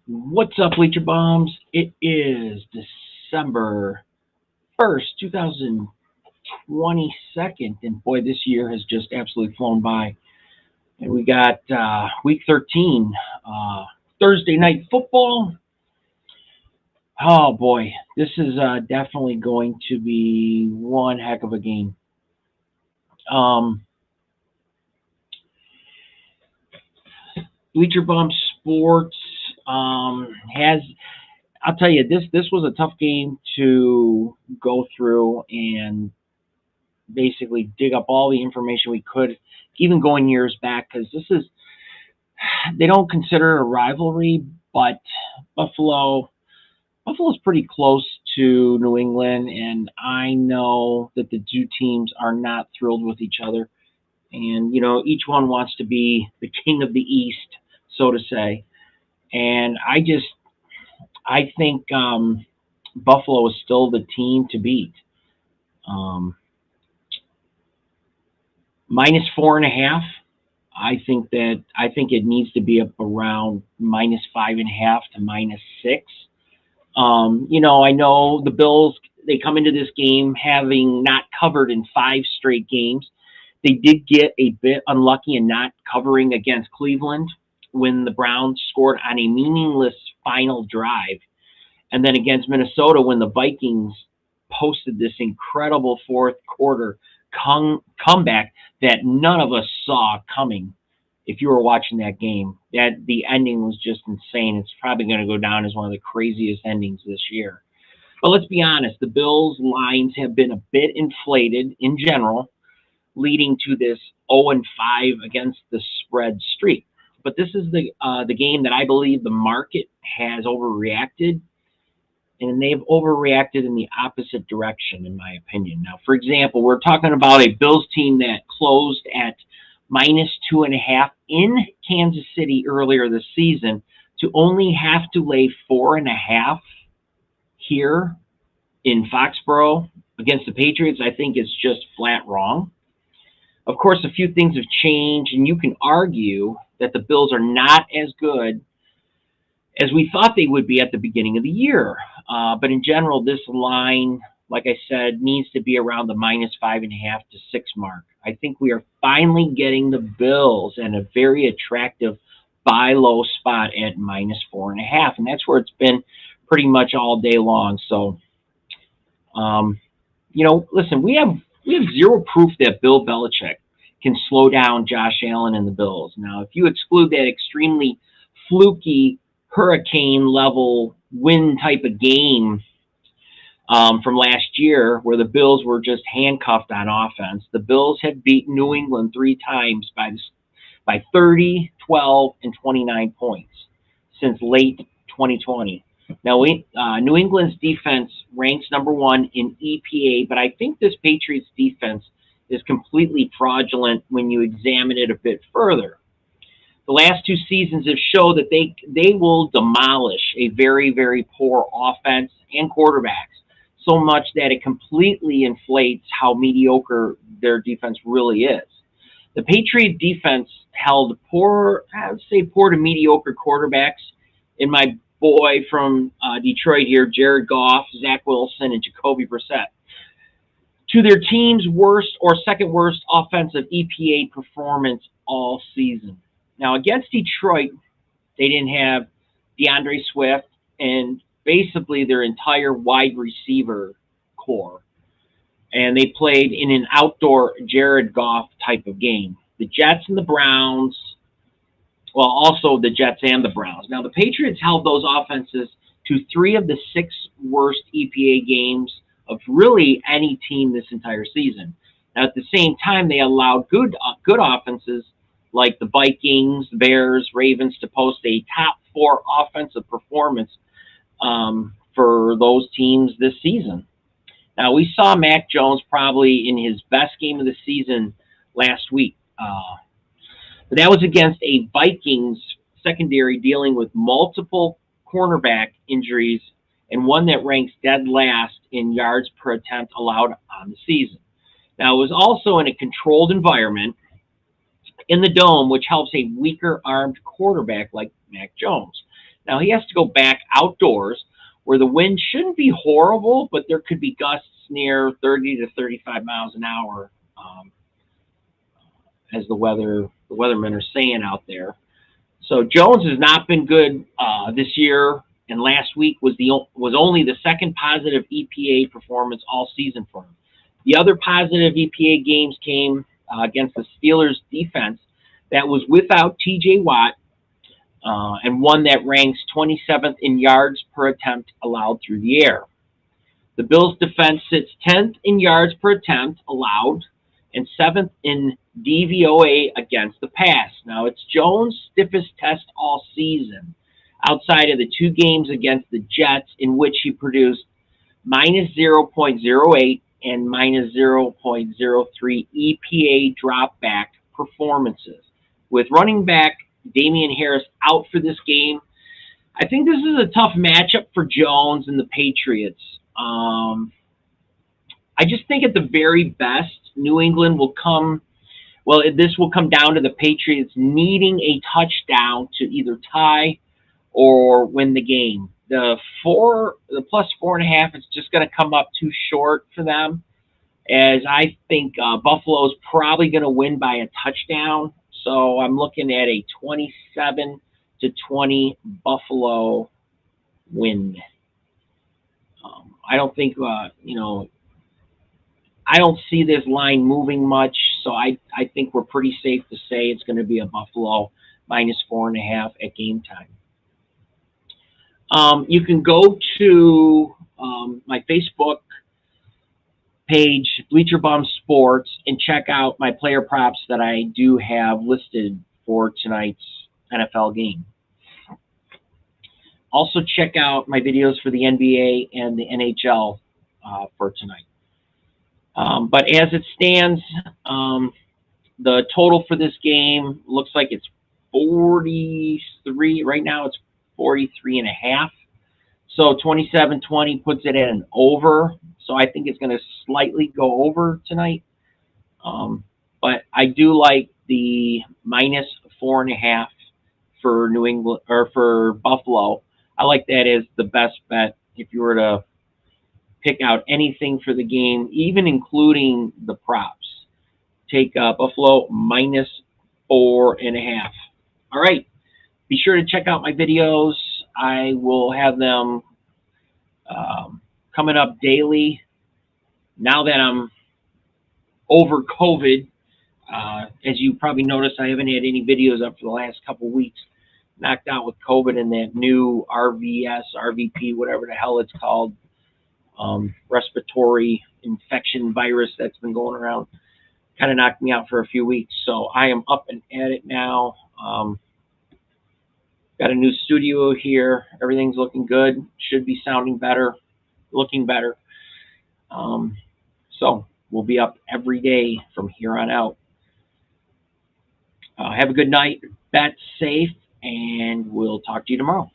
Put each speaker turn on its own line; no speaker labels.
What's up, Bleacher Bums? It is December 1st, 2022, and boy, this year has just absolutely flown by. And we got week 13, Thursday night football. Oh boy, this is definitely going to be one heck of a game. Um, Bleacher Bum Sportz has I'll tell you, this was a tough game to go through and basically dig up all the information we could, even going years back, because they don't consider it a rivalry, but Buffalo Buffalo's pretty close to New England, and I know that the two teams are not thrilled with each other, and each one wants to be the king of the East, so to say, and I think Buffalo is still the team to beat. Um, minus 4.5. I think it needs to be up around minus 5.5 to -6. I know the Bills. They come into this game having not covered in 5 straight games. They did get a bit unlucky in not covering against Cleveland when the Browns scored on a meaningless final drive, and then against Minnesota when the Vikings posted this incredible fourth quarter comeback that none of us saw coming. If you were watching that game, that the ending was just insane. It's probably going to go down as one of the craziest endings this year. But let's be honest, the Bills' lines have been a bit inflated in general, leading to this 0-5 against the spread streak. But this is the game that I believe the market has overreacted, and they've overreacted in the opposite direction, in my opinion. Now, for example, we're talking about a Bills team that closed at -2.5 in Kansas City earlier this season to only have to lay 4.5 here in Foxborough against the Patriots. I think it's just flat wrong. Of course, a few things have changed, and you can argue that the Bills are not as good as we thought they would be at the beginning of the year. But in general, this line, like I said, needs to be around the -5.5 to 6 mark. I think we are finally getting the Bills at a very attractive buy low spot at -4.5, and that's where it's been pretty much all day long. So, listen, we have zero proof that Bill Belichick can slow down Josh Allen and the Bills. Now, if you exclude that extremely fluky hurricane level win type of game from last year where the Bills were just handcuffed on offense, the Bills have beaten New England 3 times by 30, 12, and 29 points since late 2020. Now, New England's defense ranks #1 in EPA, but I think this Patriots defense is completely fraudulent when you examine it a bit further. The last 2 seasons have shown that they will demolish a very, very poor offense and quarterbacks, so much that it completely inflates how mediocre their defense really is. The Patriot defense held poor to mediocre quarterbacks in my boy from Detroit here, Jared Goff, Zach Wilson, and Jacoby Brissett, to their team's worst or second worst offensive EPA performance all season. Now, against Detroit, they didn't have DeAndre Swift and basically their entire wide receiver core. And they played in an outdoor Jared Goff type of game. The Jets and the Browns, well, also the Jets and the Browns. Now, the Patriots held those offenses to 3 of the 6 worst EPA games of really any team this entire season. Now, at the same time, they allowed good offenses like the Vikings, Bears, Ravens to post a top 4 offensive performance for those teams this season. Now, we saw Mac Jones probably in his best game of the season last week. But that was against a Vikings secondary dealing with multiple cornerback injuries and one that ranks dead last in yards per attempt allowed on the season. Now, it was also in a controlled environment in the dome, which helps a weaker armed quarterback like Mac Jones. Now, he has to go back outdoors where the wind shouldn't be horrible, but there could be gusts near 30 to 35 miles an hour, as the weathermen are saying out there. So Jones has not been good this year, and last week was only the second positive EPA performance all season for him. The other positive EPA games came against the Steelers defense that was without T.J. Watt, and one that ranks 27th in yards per attempt allowed through the air. The Bills' defense sits 10th in yards per attempt allowed and 7th in DVOA against the pass. Now, it's Jones' stiffest test all season, outside of the 2 games against the Jets, in which he produced minus 0.08 and minus 0.03 EPA drop-back performances. With running back Damian Harris out for this game, I think this is a tough matchup for Jones and the Patriots. I just think at the very best, New England will come, this will come down to the Patriots needing a touchdown to either tie or win the game. The plus 4.5 is just going to come up too short for them, as I think Buffalo's probably going to win by a touchdown. So I'm looking at a 27-20 Buffalo win. I don't think, I don't see this line moving much, so I think we're pretty safe to say it's going to be a Buffalo minus 4.5 at game time. You can go to my Facebook page, Bleacher Bum Sportz, and check out my player props that I do have listed for tonight's NFL game. Also, check out my videos for the NBA and the NHL for tonight. But as it stands, the total for this game looks like it's 43. Right now, it's 43.5. So 27-20 puts it at an over. So I think it's going to slightly go over tonight. But I do like the minus 4.5 for New England, or for Buffalo. I like that as the best bet if you were to pick out anything for the game, even including the props. Take Buffalo minus 4.5. All right. Be sure to check out my videos. I will have them coming up daily. Now that I'm over COVID, as you probably noticed, I haven't had any videos up for the last couple of weeks. Knocked out with COVID and that new RVS, RVP, whatever the hell it's called, respiratory infection virus that's been going around. Kind of knocked me out for a few weeks. So I am up and at it now. Got a new studio here. Everything's looking good. Should be sounding better, looking better. So we'll be up every day from here on out. Have a good night. Bet safe, and we'll talk to you tomorrow.